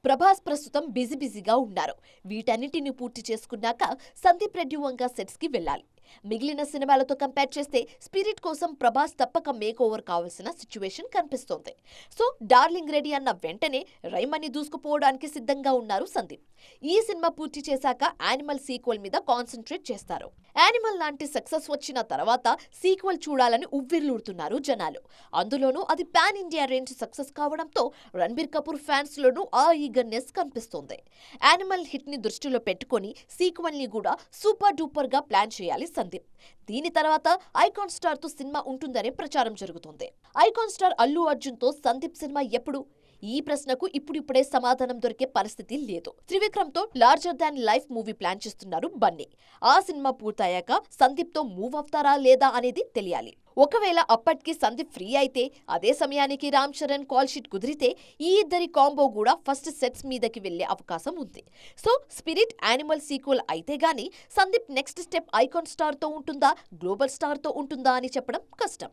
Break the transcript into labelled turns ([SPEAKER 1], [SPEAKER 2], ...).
[SPEAKER 1] ప్రభాస్ ప్రస్తుతం బిజీగా ఉన్నారు. వీటన్నిటిని పూర్తి చేసుకున్నాక సందీప్ రెడ్డి వంగ సెట్స్ కి వెళ్ళాలి. మిగిలిన సినిమాలతో కంపేర్ చేస్తే స్పిరిట్ కోసం ప్రభాస్ తప్పక మేక్ ఓవర్ కావాల్సిన సిచ్యువేషన్ కనిపిస్తోంది. సో డార్లింగ్ రెడీ అన్న వెంటనే రైమని దూసుకుపోవడానికి సిద్ధంగా ఉన్నారు సందీప్. ఈ సినిమా పూర్తి చేశాక యానిమల్ సీక్వెల్ మీద కాన్సన్ట్రేట్ చేస్తారు. యానిమల్ లాంటి సక్సెస్ వచ్చిన తర్వాత సీక్వెల్ చూడాలని ఉవ్విర్లూడుతున్నారు జనాలు. అందులోనూ అది పాన్ ఇండియా రేంజ్ సక్సెస్ కావడంతో రణబీర్ కపూర్ ఫ్యాన్స్ లోనూ ఆ ఈగర్నెస్ కనిపిస్తోంది. యానిమల్ హిట్ ని దృష్టిలో పెట్టుకుని సీక్వెల్ ని కూడా సూపర్ డూపర్ గా ప్లాన్ చేయాలి సందీప్. దీని తర్వాత ఐకాన్ స్టార్ తో సినిమా ఉంటుందనే ప్రచారం జరుగుతుంది. ఐకాన్ స్టార్ అల్లు అర్జున్ తో సందీప్ సినిమా ఎప్పుడు? ఈ ప్రశ్నకు ఇప్పుడిప్పుడే సమాధానం దొరికే పరిస్థితి లేదు. త్రివిక్రమ్ తో larger than life movie plan చేస్తున్నారు బన్నీ. ఆ సినిమా పూర్తయ్యాక సందీప్ తో మూవ్ అవుతారా లేదా అనేది తెలియాలి. ఒకవేళ అప్పటికి సందీప్ ఫ్రీ అయితే, అదే సమయానికి రామ్ చరణ్ కాల్ షీట్ కుదిరితే ఈ ఇద్దరి కాంబో కూడా ఫస్ట్ సెట్స్ మీదకి వెళ్లే అవకాశం ఉంది. సో స్పిరిట్ యానిమల్ సీక్వెల్ అయితే గానీ Sandeep next step icon star తో ఉంటుందా, గ్లోబల్ స్టార్ తో ఉంటుందా అని చెప్పడం కష్టం.